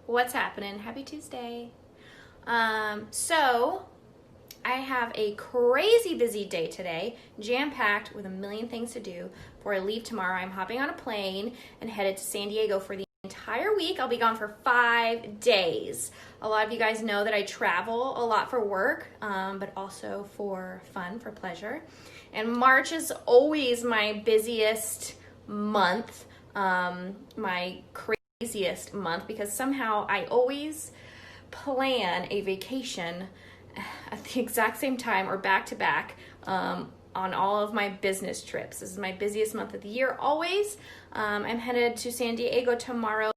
What's happening? Happy Tuesday. So I have a crazy busy day today, jam-packed with a million things to do. Before I leave tomorrow, I'm hopping on a plane and headed to San Diego for the entire week. I'll be gone for 5 days. A lot of you guys know that I travel a lot for work, but also for fun, for pleasure. And March is always my busiest month, my craziest month, because somehow I always plan a vacation at the exact same time or back to back on all of my business trips. This is my busiest month of the year always. I'm headed to San Diego tomorrow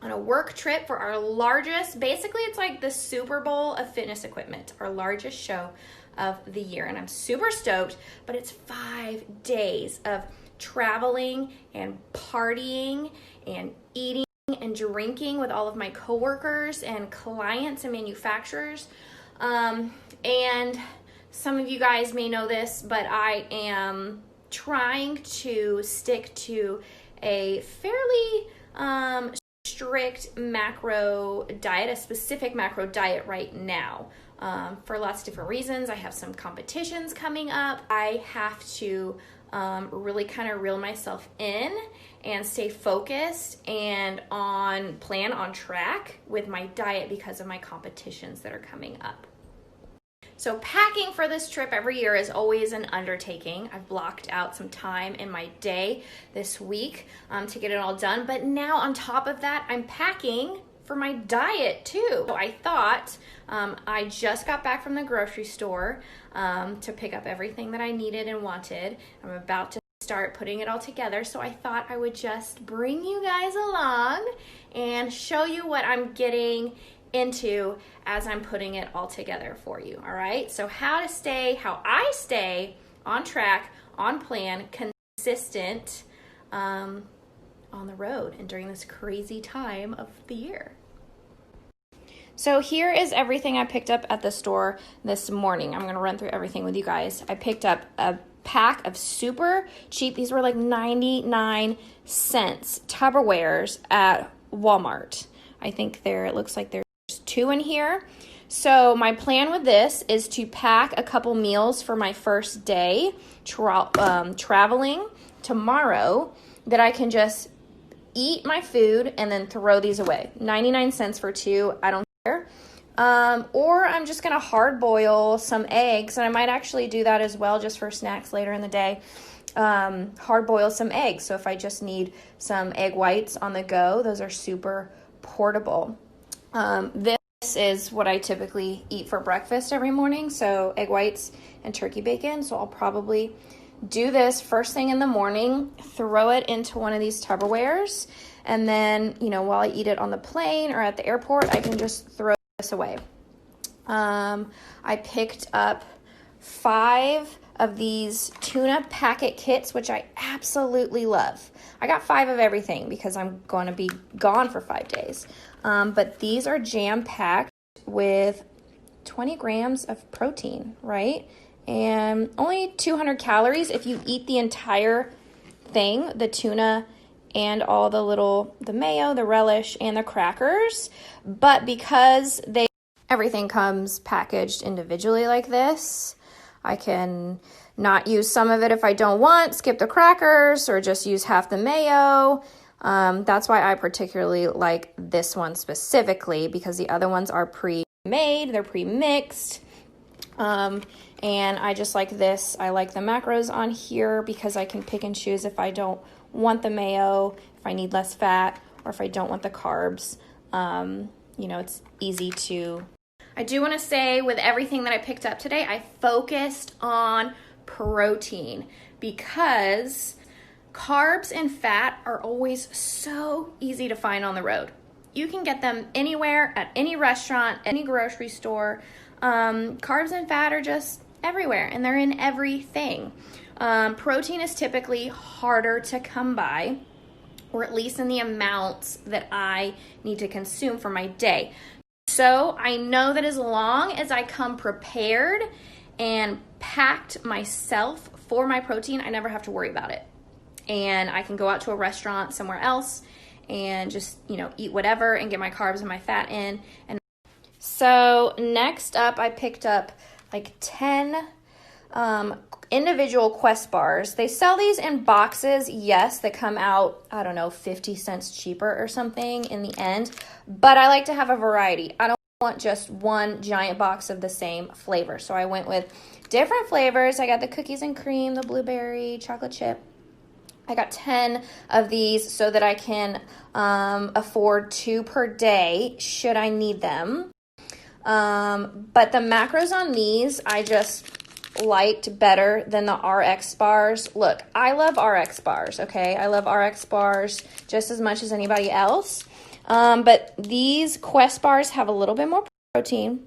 on a work trip for our largest, basically it's like the Super Bowl of fitness equipment, our largest show of the year. And I'm super stoked, but it's 5 days of traveling and partying and eating and drinking with all of my coworkers and clients and manufacturers. And some of you guys may know this, but I am trying to stick to a fairly strict macro diet, a specific macro diet right now, for lots of different reasons. I have some competitions coming up. I have to really kind of reel myself in and stay focused and plan on track with my diet because of my competitions that are coming up. So packing for this trip every year is always an undertaking. I've blocked out some time in my day this week to get it all done. But now on top of that, I'm packing for my diet too. So I thought I just got back from the grocery store to pick up everything that I needed and wanted. I'm about to start putting it all together. So I thought I would just bring you guys along and show you what I'm getting into as I'm putting it all together for you. All right. So how I stay on track, on plan, consistent on the road and during this crazy time of the year. So here is everything I picked up at the store this morning. I'm going to run through everything with you guys. I picked up a pack of super cheap, these were like 99 cents Tupperwares at Walmart. I think it looks like there's 2 in here. So my plan with this is to pack a couple meals for my first day traveling tomorrow that I can just eat my food and then throw these away. 99 cents for 2, I don't care. Or I'm just gonna hard boil some eggs, and I might actually do that as well just for snacks later in the day. Hard boil some eggs. So if I just need some egg whites on the go, those are super portable. This is what I typically eat for breakfast every morning. So egg whites and turkey bacon. So I'll probably do this first thing in the morning, throw it into one of these Tupperwares, and then, while I eat it on the plane or at the airport, I can just throw this away. I picked up 5 of these tuna packet kits, which I absolutely love. I got 5 of everything because I'm going to be gone for 5 days. But these are jam-packed with 20 grams of protein, right? And only 200 calories if you eat the entire thing, the tuna and all the mayo, the relish, and the crackers. But because everything comes packaged individually like this, I can not use some of it if I don't want, skip the crackers, or just use half the mayo. That's why I particularly like this one specifically, because the other ones are pre-made, they're pre-mixed. And I just like this. I like the macros on here because I can pick and choose if I don't want the mayo, if I need less fat, or if I don't want the carbs. It's easy to... I do want to say with everything that I picked up today, I focused on protein because carbs and fat are always so easy to find on the road. You can get them anywhere, at any restaurant, any grocery store. Carbs and fat are just everywhere, and they're in everything. Protein is typically harder to come by, or at least in the amounts that I need to consume for my day. So I know that as long as I come prepared and packed myself for my protein, I never have to worry about it. And I can go out to a restaurant somewhere else and just, you know, eat whatever and get my carbs and my fat in. And so next up, I picked up like 10 individual Quest bars. They sell these in boxes, yes, that come out, I don't know, 50 cents cheaper or something in the end, but I like to have a variety. I don't want just one giant box of the same flavor, so I went with different flavors. I got the cookies and cream, the blueberry, chocolate chip. I got 10 of these so that I can afford 2 per day should I need them. But the macros on these, I just liked better than the RX bars. Look, I love RX bars, okay? I love RX bars just as much as anybody else. But these Quest bars have a little bit more protein.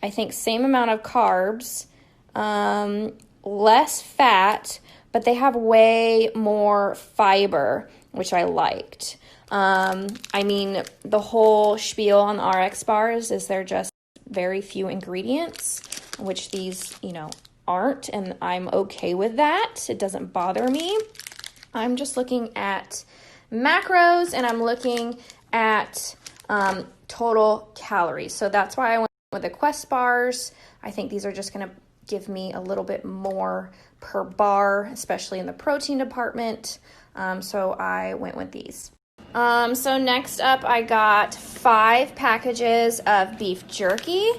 I think same amount of carbs, less fat, but they have way more fiber, which I liked. I mean, the whole spiel on the RX bars is they're just very few ingredients, which these, you know, aren't, and I'm okay with that. It doesn't bother me. I'm just looking at macros, and I'm looking at total calories. So that's why I went with the Quest bars. I think these are just going to give me a little bit more per bar, especially in the protein department. So I went with these. So next up, I got 5 packages of beef jerky,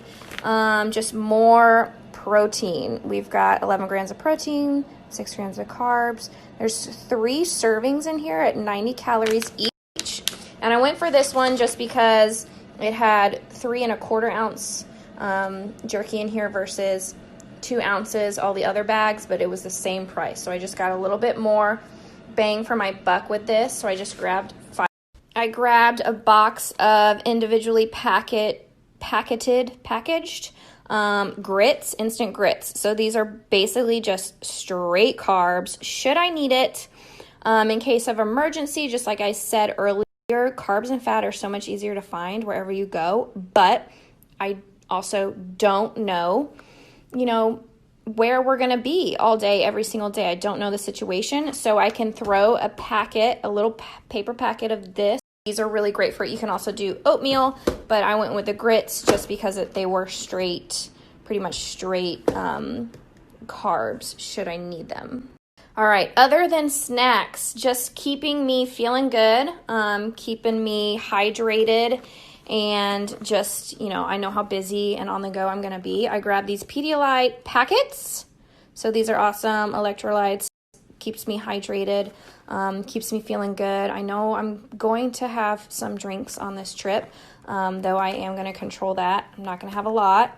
just more protein. We've got 11 grams of protein, 6 grams of carbs. There's 3 servings in here at 90 calories each. And I went for this one just because it had 3 1/4 ounce jerky in here versus 2 ounces, all the other bags, but it was the same price. So I just got a little bit more bang for my buck with this. So I just grabbed 5. I grabbed a box of individually packaged grits, instant grits. So these are basically just straight carbs should I need it. In case of emergency, just like I said earlier, carbs and fat are so much easier to find wherever you go, but I also don't know, you know, where we're going to be all day, every single day. I don't know the situation, so I can throw a packet, a little paper packet of this. These are really great for it. You can also do oatmeal, but I went with the grits just because they were pretty much straight carbs should I need them. All right, other than snacks, just keeping me feeling good, keeping me hydrated, and just, you know, I know how busy and on the go I'm going to be. I grabbed these Pedialyte packets. So these are awesome electrolytes. Keeps me hydrated, keeps me feeling good. I know I'm going to have some drinks on this trip, though I am going to control that. I'm not going to have a lot.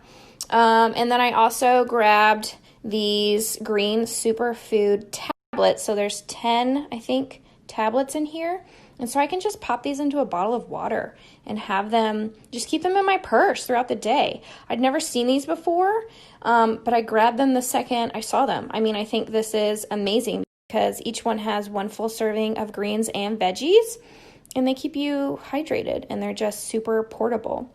And then I also grabbed these green superfood tablets. So there's 10, I think, tablets in here. And so I can just pop these into a bottle of water and have them, just keep them in my purse throughout the day. I'd never seen these before, but I grabbed them the second I saw them. I mean, I think this is amazing because each one has 1 full serving of greens and veggies, and they keep you hydrated, and they're just super portable.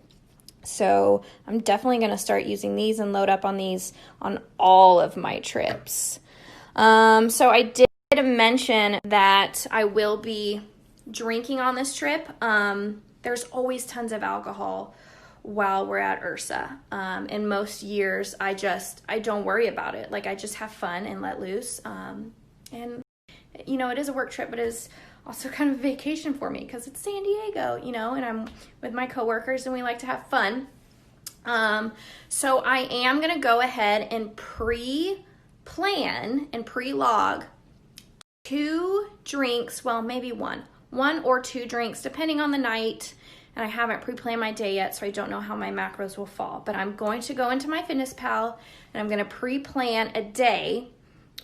So I'm definitely going to start using these and load up on these on all of my trips. So I did mention that I will be drinking on this trip. There's always tons of alcohol while we're at Ursa. In most years, I don't worry about it. Like, I just have fun and let loose. And, you know, it is a work trip, but it is also kind of a vacation for me because it's San Diego, you know, and I'm with my coworkers and we like to have fun. So I am going to go ahead and pre-plan and pre-log 2 drinks, well, maybe one or 2 drinks, depending on the night. And I haven't pre-planned my day yet, so I don't know how my macros will fall. But I'm going to go into MyFitnessPal and I'm going to pre-plan a day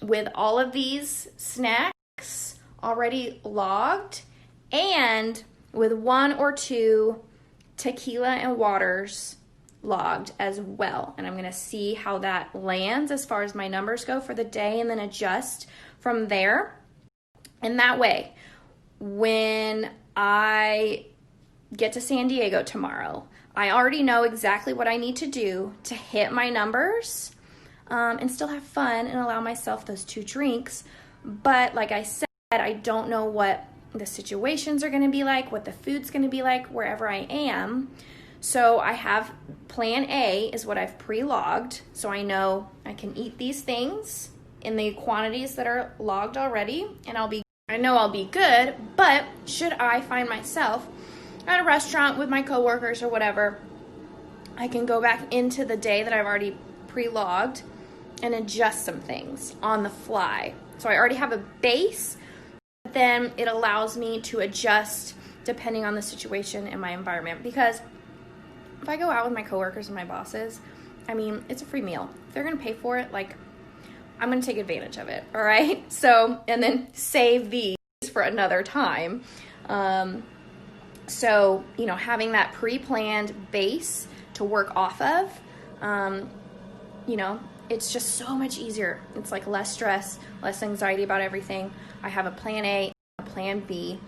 with all of these snacks already logged and with 1 or 2 tequila and waters logged as well. And I'm going to see how that lands as far as my numbers go for the day and then adjust from there. And that way, when I get to San Diego tomorrow, I already know exactly what I need to do to hit my numbers and still have fun and allow myself those 2 drinks. But like I said, I don't know what the situations are going to be like, what the food's going to be like wherever I am. So I have plan A is what I've pre-logged. So I know I can eat these things in the quantities that are logged already, and I know I'll be good. But should I find myself at a restaurant with my coworkers or whatever, I can go back into the day that I've already pre-logged and adjust some things on the fly. So I already have a base, but then it allows me to adjust depending on the situation and my environment. Because if I go out with my coworkers and my bosses, I mean, it's a free meal. If they're gonna pay for it, like, I'm gonna take advantage of it, all right? So, and then save these for another time. So, you know, having that pre-planned base to work off of, you know, it's just so much easier. It's like less stress, less anxiety about everything. I have a plan A, a plan B,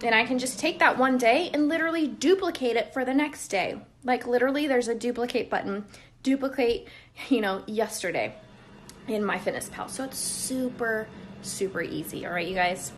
and I can just take that one day and literally duplicate it for the next day. Like literally there's a duplicate button, duplicate, you know, yesterday in MyFitnessPal. So it's super, super easy. All right, you guys.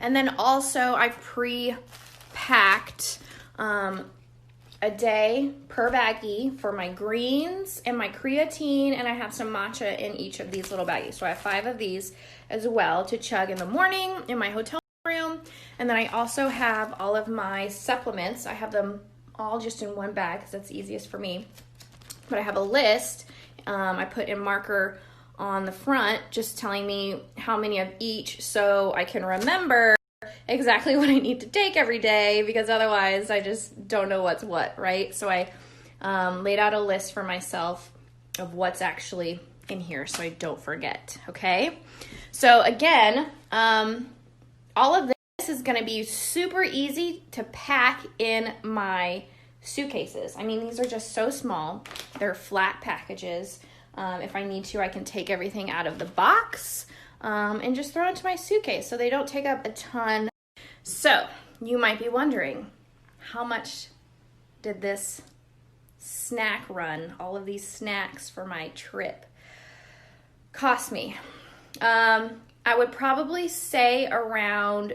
And then also I've pre-packed a day per baggie for my greens and my creatine, and I have some matcha in each of these little baggies. So I have 5 of these as well to chug in the morning in my hotel room. And then I also have all of my supplements. I have them all just in one bag because that's easiest for me. But I have a list. I put in marker on the front just telling me how many of each so I can remember exactly what I need to take every day, because otherwise I just don't know what's what, right? So I laid out a list for myself of what's actually in here so I don't forget, okay? So again, all of this is gonna be super easy to pack in my suitcases. I mean, these are just so small. They're flat packages. If I need to, I can take everything out of the box and just throw it into my suitcase so they don't take up a ton. So you might be wondering, how much did this snack run, all of these snacks for my trip, cost me? I would probably say around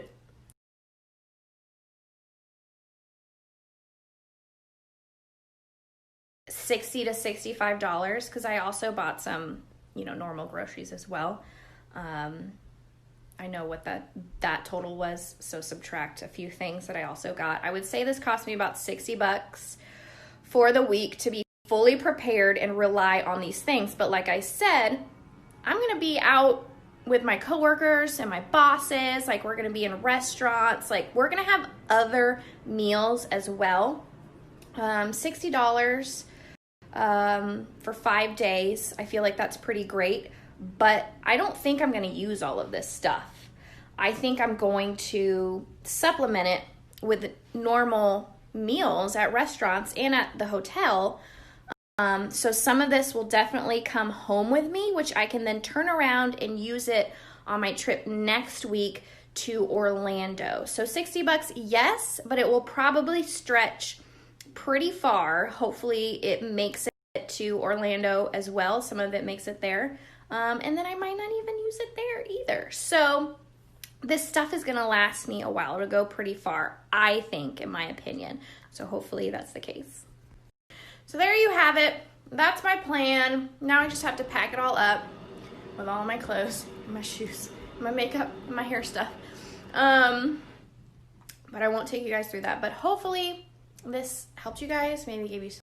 $60 to $65, because I also bought some, you know, normal groceries as well. I know what that total was, so subtract a few things that I also got. I would say this cost me about $60 for the week to be fully prepared and rely on these things. But like I said, I'm going to be out with my coworkers and my bosses. Like, we're going to be in restaurants. Like, we're going to have other meals as well. $60 for 5 days. I feel like that's pretty great. But I don't think I'm going to use all of this stuff. I think I'm going to supplement it with normal meals at restaurants and at the hotel. So some of this will definitely come home with me, which I can then turn around and use it on my trip next week to Orlando. So $60, yes, but it will probably stretch pretty far. Hopefully it makes it to Orlando as well. Some of it makes it there. And then I might not even use it there either. So this stuff is going to last me a while. It'll go pretty far, I think, in my opinion. So hopefully that's the case. So there you have it. That's my plan. Now I just have to pack it all up with all my clothes, my shoes, my makeup, my hair stuff. But I won't take you guys through that. But hopefully this helped you guys, maybe gave you some